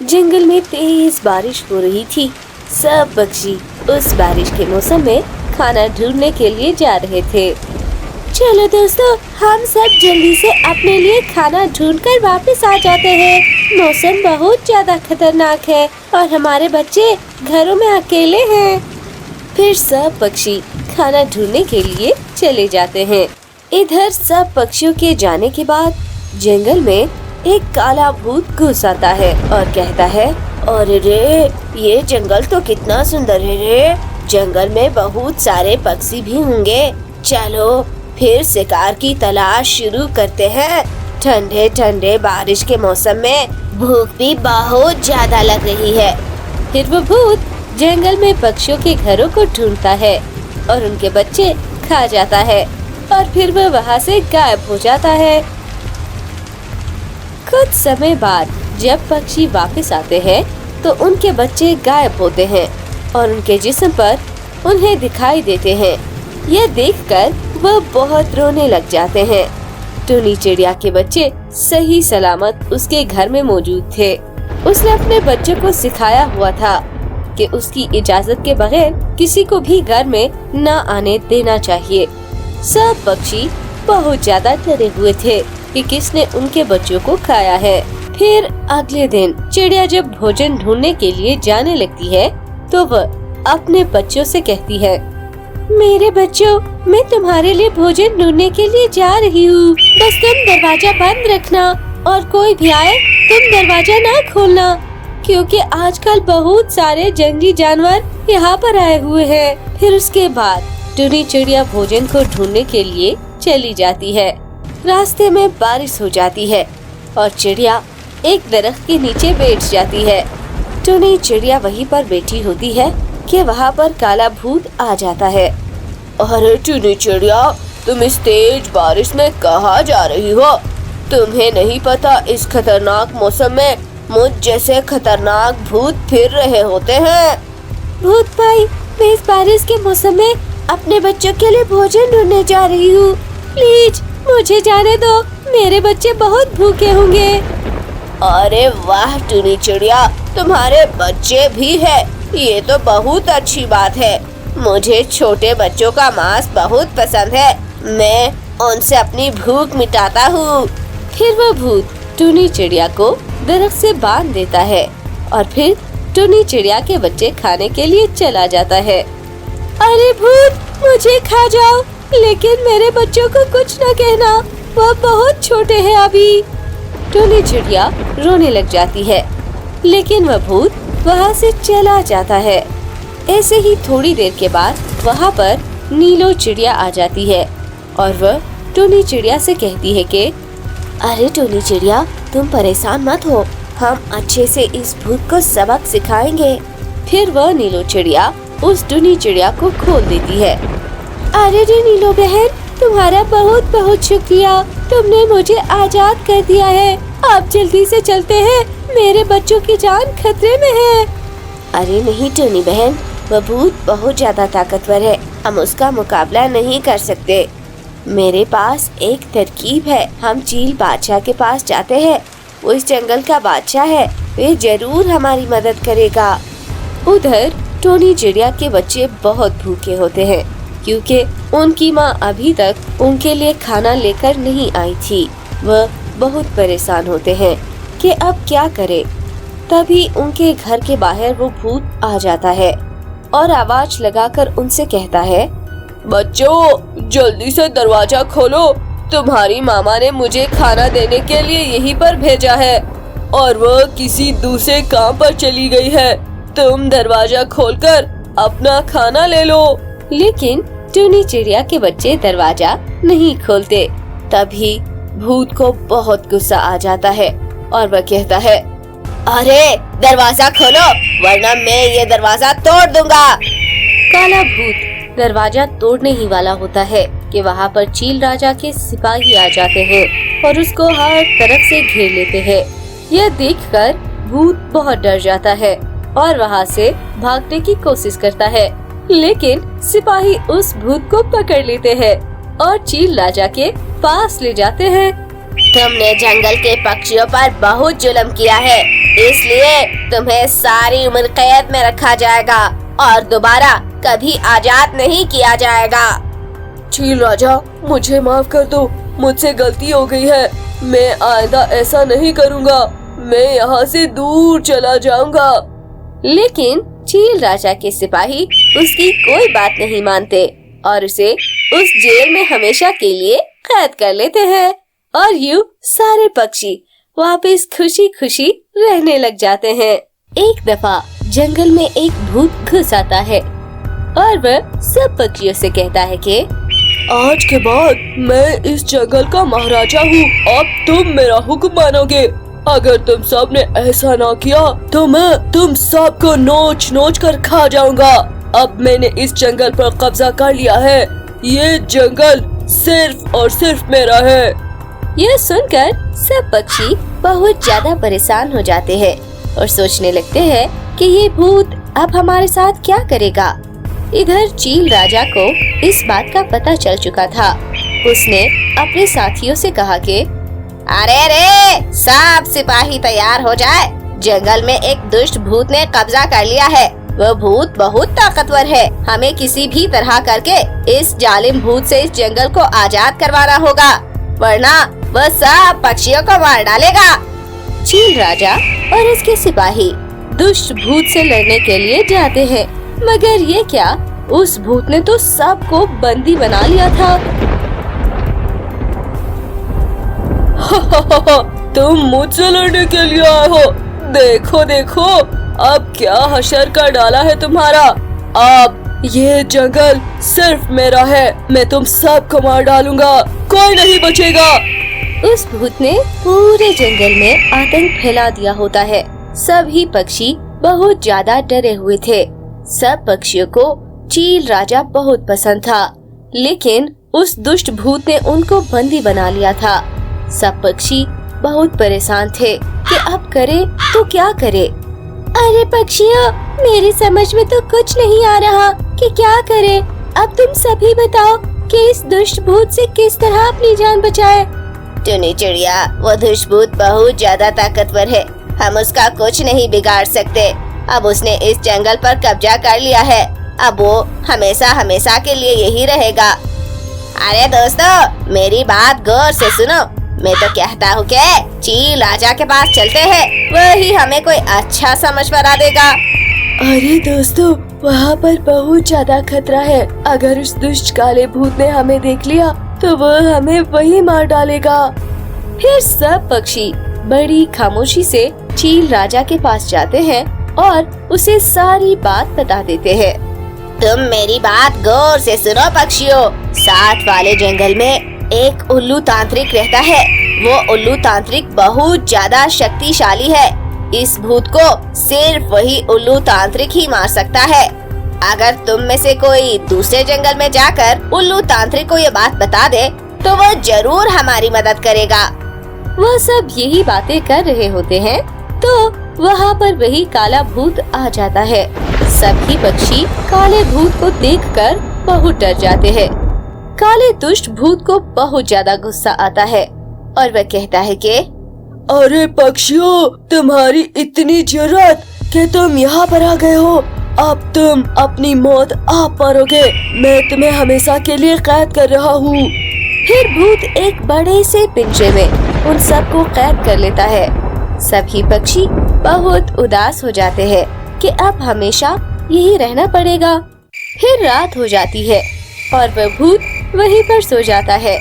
जंगल में तेज बारिश हो रही थी। सब पक्षी उस बारिश के मौसम में खाना ढूंढने के लिए जा रहे थे। चलो दोस्तों, हम सब जल्दी से अपने लिए खाना ढूंढकर वापस आ जाते हैं। मौसम बहुत ज्यादा खतरनाक है और हमारे बच्चे घरों में अकेले हैं। फिर सब पक्षी खाना ढूंढने के लिए चले जाते हैं। इधर सब पक्षियों के जाने के बाद जंगल में एक काला भूत घुस आता है और कहता है, अरे रे, ये जंगल तो कितना सुंदर है रे। जंगल में बहुत सारे पक्षी भी होंगे। चलो फिर शिकार की तलाश शुरू करते हैं। ठंडे ठंडे बारिश के मौसम में भूख भी बहुत ज्यादा लग रही है। फिर वो भूत जंगल में पक्षियों के घरों को ढूंढता है और उनके बच्चे खा जाता है और फिर वह वहाँ से गायब हो जाता है। कुछ समय बाद जब पक्षी वापस आते हैं तो उनके बच्चे गायब होते हैं और उनके जिस्म पर उन्हें दिखाई देते हैं। यह देखकर वह बहुत रोने लग जाते हैं। टुनी चिड़िया के बच्चे सही सलामत उसके घर में मौजूद थे। उसने अपने बच्चों को सिखाया हुआ था कि उसकी इजाजत के बगैर किसी को भी घर में न आने देना चाहिए। सब पक्षी बहुत ज्यादा डरे हुए थे कि किसने उनके बच्चों को खाया है। फिर अगले दिन चिड़िया जब भोजन ढूंढने के लिए जाने लगती है तो वह अपने बच्चों से कहती है, मेरे बच्चों, मैं तुम्हारे लिए भोजन ढूंढने के लिए जा रही हूँ। बस तुम दरवाजा बंद रखना और कोई भी आए तुम दरवाजा ना खोलना, क्योंकि आजकल बहुत सारे जंगली जानवर यहाँ पर आए हुए हैं। फिर उसके बाद टुनी चिड़िया भोजन को ढूंढने के लिए चली जाती है। रास्ते में बारिश हो जाती है और चिड़िया एक दरख्त के नीचे बैठ जाती है। टुनी चिड़िया वहीं पर बैठी होती है कि वहाँ पर काला भूत आ जाता है। अरे टुनी चिड़िया, तुम इस तेज बारिश में कहाँ जा रही हो? तुम्हें नहीं पता इस खतरनाक मौसम में मुझ जैसे खतरनाक भूत फिर रहे होते हैं। भूत भाई, मैं इस बारिश के मौसम में अपने बच्चों के लिए भोजन ढूंढने जा रही हूँ। प्लीज मुझे जाने दो, मेरे बच्चे बहुत भूखे होंगे। अरे वाह टुनी चिड़िया, तुम्हारे बच्चे भी है, ये तो बहुत अच्छी बात है। मुझे छोटे बच्चों का मांस बहुत पसंद है, मैं उनसे अपनी भूख मिटाता हूँ। फिर वह भूत टुनी चिड़िया को दरख्त से बांध देता है और फिर टुनी चिड़िया के बच्चे खाने के लिए चला जाता है। अरे भूत, मुझे खा जाओ, लेकिन मेरे बच्चों को कुछ न कहना, वह बहुत छोटे हैं अभी। टुनी चिड़िया रोने लग जाती है, लेकिन वह भूत वहाँ से चला जाता है। ऐसे ही थोड़ी देर के बाद वहाँ पर नीलो चिड़िया आ जाती है और वह टुनी चिड़िया से कहती है कि अरे टुनी चिड़िया, तुम परेशान मत हो, हम अच्छे से इस भूत को सबक सिखाएंगे। फिर वह नीलो चिड़िया उस टुनी चिड़िया को खोल देती है। अरे रे नीलो बहन, तुम्हारा बहुत बहुत शुक्रिया, तुमने मुझे आजाद कर दिया है। अब जल्दी से चलते हैं, मेरे बच्चों की जान खतरे में है। अरे नहीं टुनी बहन, वह भूत बहुत ज्यादा ताकतवर है, हम उसका मुकाबला नहीं कर सकते। मेरे पास एक तरकीब है, हम चील बादशाह के पास जाते हैं, वो इस जंगल का बादशाह है, वे जरूर हमारी मदद करेगा। उधर टुनी चिड़िया के बच्चे बहुत भूखे होते हैं क्योंकि उनकी माँ अभी तक उनके लिए खाना लेकर नहीं आई थी। वह बहुत परेशान होते हैं कि अब क्या करें। तभी उनके घर के बाहर वो भूत आ जाता है और आवाज लगाकर उनसे कहता है, बच्चों जल्दी से दरवाजा खोलो, तुम्हारी मामा ने मुझे खाना देने के लिए यहीं पर भेजा है और वह किसी दूसरे काम पर चली गई है। तुम दरवाजा खोलकर अपना खाना ले लो। लेकिन टुनी चिड़िया के बच्चे दरवाजा नहीं खोलते। तभी भूत को बहुत गुस्सा आ जाता है और वह कहता है, अरे दरवाजा खोलो वरना मैं ये दरवाजा तोड़ दूंगा। काला भूत दरवाजा तोड़ने ही वाला होता है कि वहाँ पर चील राजा के सिपाही आ जाते हैं और उसको हर तरफ से घेर लेते हैं। यह देखकर भूत बहुत डर जाता है और वहाँ से भागने की कोशिश करता है, लेकिन सिपाही उस भूत को पकड़ लेते हैं और चील राजा के पास ले जाते हैं। तुमने जंगल के पक्षियों पर बहुत जुल्म किया है, इसलिए तुम्हें सारी उम्र कैद में रखा जाएगा और दोबारा कभी आजाद नहीं किया जाएगा। चील राजा, मुझे माफ कर दो, मुझसे गलती हो गई है। मैं आइंदा ऐसा नहीं करूँगा। मैं यहाँ से दूर चला जाऊँगा। लेकिन चील राजा के सिपाही उसकी कोई बात नहीं मानते और उसे उस जेल में हमेशा के लिए कैद कर लेते हैं और यूं सारे पक्षी वापस खुशी खुशी रहने लग जाते हैं। एक दफा जंगल में एक भूत घुस आता है और वह सब पक्षियों से कहता है कि आज के बाद मैं इस जंगल का महाराजा हूँ। अब तुम मेरा हुक्म मानोगे। अगर तुम सब ने ऐसा ना किया तो मैं तुम सबको नोच नोच कर खा जाऊंगा। अब मैंने इस जंगल पर कब्जा कर लिया है। ये जंगल सिर्फ और सिर्फ मेरा है। यह सुनकर सब पक्षी बहुत ज्यादा परेशान हो जाते हैं और सोचने लगते हैं कि ये भूत अब हमारे साथ क्या करेगा। इधर चील राजा को इस बात का पता चल चुका था। उसने अपने साथियों से कहा कि अरे रे, सब सिपाही तैयार हो जाए। जंगल में एक दुष्ट भूत ने कब्जा कर लिया है। वह भूत बहुत ताकतवर है। हमें किसी भी तरह करके इस जालिम भूत से इस जंगल को आजाद करवाना होगा, वरना वह सब पक्षियों को मार डालेगा। चील राजा और उसके सिपाही दुष्ट भूत से लड़ने के लिए जाते हैं, मगर ये क्या, उस भूत ने तो सबको बंदी बना लिया था। तुम मुझसे लड़ने के लिए आए हो। देखो देखो, अब क्या हशर का डाला है तुम्हारा। अब ये जंगल सिर्फ मेरा है। मैं तुम सबको मार डालूंगा, कोई नहीं बचेगा। उस भूत ने पूरे जंगल में आतंक फैला दिया होता है। सभी पक्षी बहुत ज्यादा डरे हुए थे। सब पक्षियों को चील राजा बहुत पसंद था, लेकिन उस दुष्ट भूत ने उनको बंदी बना लिया था। सब पक्षी बहुत परेशान थे कि अब करे तो क्या करे। अरे पक्षियों, मेरी समझ में तो कुछ नहीं आ रहा कि क्या करे। अब तुम सभी बताओ कि इस दुष्ट भूत से किस तरह अपनी जान बचाए। टुनी चिड़िया, वो दुष्ट भूत बहुत ज्यादा ताकतवर है। हम उसका कुछ नहीं बिगाड़ सकते। अब उसने इस जंगल पर कब्जा कर लिया है। अब वो हमेशा हमेशा के लिए यही रहेगा। अरे दोस्तों, मेरी बात गौर से सुनो। मैं तो कहता हूँ कि चील राजा के पास चलते हैं, वही हमें कोई अच्छा सा मशवरा देगा। अरे दोस्तों, वहाँ पर बहुत ज्यादा खतरा है। अगर उस दुष्ट काले भूत ने हमें देख लिया तो वह हमें वही मार डालेगा। फिर सब पक्षी बड़ी खामोशी से चील राजा के पास जाते हैं और उसे सारी बात बता देते हैं। तुम मेरी बात गौर से सुनो पक्षियों। साथ वाले जंगल में एक उल्लू तांत्रिक रहता है। वो उल्लू तांत्रिक बहुत ज्यादा शक्तिशाली है। इस भूत को सिर्फ वही उल्लू तांत्रिक ही मार सकता है। अगर तुम में से कोई दूसरे जंगल में जाकर उल्लू तांत्रिक को ये बात बता दे तो वो जरूर हमारी मदद करेगा। वह सब यही बातें कर रहे होते हैं तो वहाँ पर वही काला भूत आ जाता है। सभी पक्षी काले भूत को देखकर बहुत डर जाते हैं। काले दुष्ट भूत को बहुत ज्यादा गुस्सा आता है और वह कहता है कि अरे पक्षियों, तुम्हारी इतनी जरूरत कि तुम यहाँ पर आ गए हो। अब तुम अपनी मौत आप मरोगे। मैं तुम्हें हमेशा के लिए कैद कर रहा हूँ। फिर भूत एक बड़े से पिंजरे में उन सबको कैद कर लेता है। सभी पक्षी बहुत उदास हो जाते हैं कि अब हमेशा यही रहना पड़ेगा। फिर रात हो जाती है और वह भूत वहीं पर सो जाता है।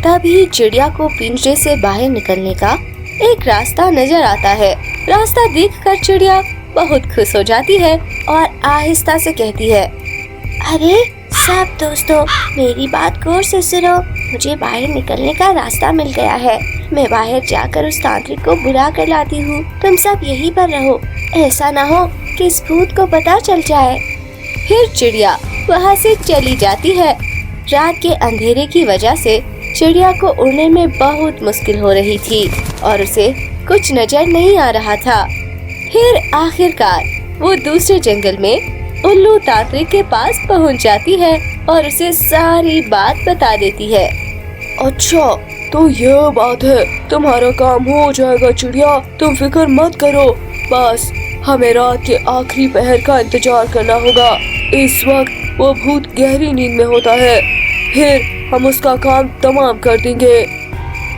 तभी चिड़िया को पिंजरे से बाहर निकलने का एक रास्ता नजर आता है। रास्ता देखकर चिड़िया बहुत खुश हो जाती है और आहिस्ता से कहती है, अरे सब दोस्तों, मेरी बात गौर से सुनो। मुझे बाहर निकलने का रास्ता मिल गया है। मैं बाहर जाकर उस तांत्रिक को बुला कर लाती हूँ। तुम सब यहीं पर रहो। ऐसा ना हो कि इस भूत को पता चल जाए। फिर चिड़िया वहाँ से चली जाती है। रात के अंधेरे की वजह से चिड़िया को उड़ने में बहुत मुश्किल हो रही थी और उसे कुछ नजर नहीं आ रहा था। फिर आखिरकार वो दूसरे जंगल में उल्लू तांत्रिक के पास पहुंच जाती है और उसे सारी बात बता देती है। अच्छा, तो ये बात है। तुम्हारा काम हो जाएगा चिड़िया, तुम फिक्र मत करो। पास हमें रात के आखिरी पहर का इंतजार करना होगा। इस वक्त वो भूत गहरी नींद में होता है, फिर हम उसका काम तमाम कर देंगे।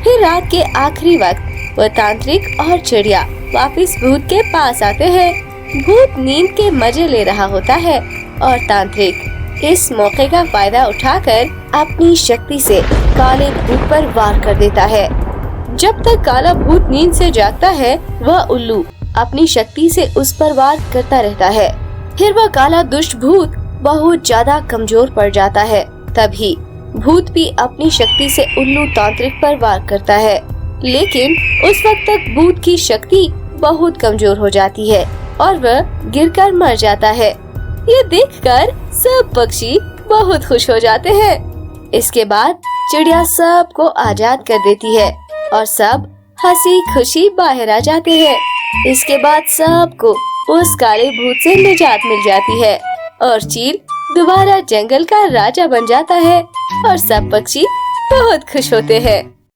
फिर रात के आखिरी वक्त वह तांत्रिक और चिड़िया वापस भूत के पास आते हैं। भूत नींद के मजे ले रहा होता है और तांत्रिक इस मौके का फायदा उठाकर अपनी शक्ति से काले भूत पर वार कर देता है। जब तक काला भूत नींद से जागता है, वह उल्लू अपनी शक्ति से उस पर वार करता रहता है। फिर वह काला दुष्ट भूत बहुत ज्यादा कमजोर पड़ जाता है। तभी भूत भी अपनी शक्ति से उल्लू तांत्रिक पर वार करता है, लेकिन उस वक्त तक भूत की शक्ति बहुत कमजोर हो जाती है और वह गिरकर मर जाता है। ये देखकर सब पक्षी बहुत खुश हो जाते हैं। इसके बाद चिड़िया सबको आजाद कर देती है और सब हंसी खुशी बाहर आ जाते हैं। इसके बाद सबको उस काले भूत से निजात मिल जाती है और चील दोबारा जंगल का राजा बन जाता है और सब पक्षी बहुत खुश होते हैं।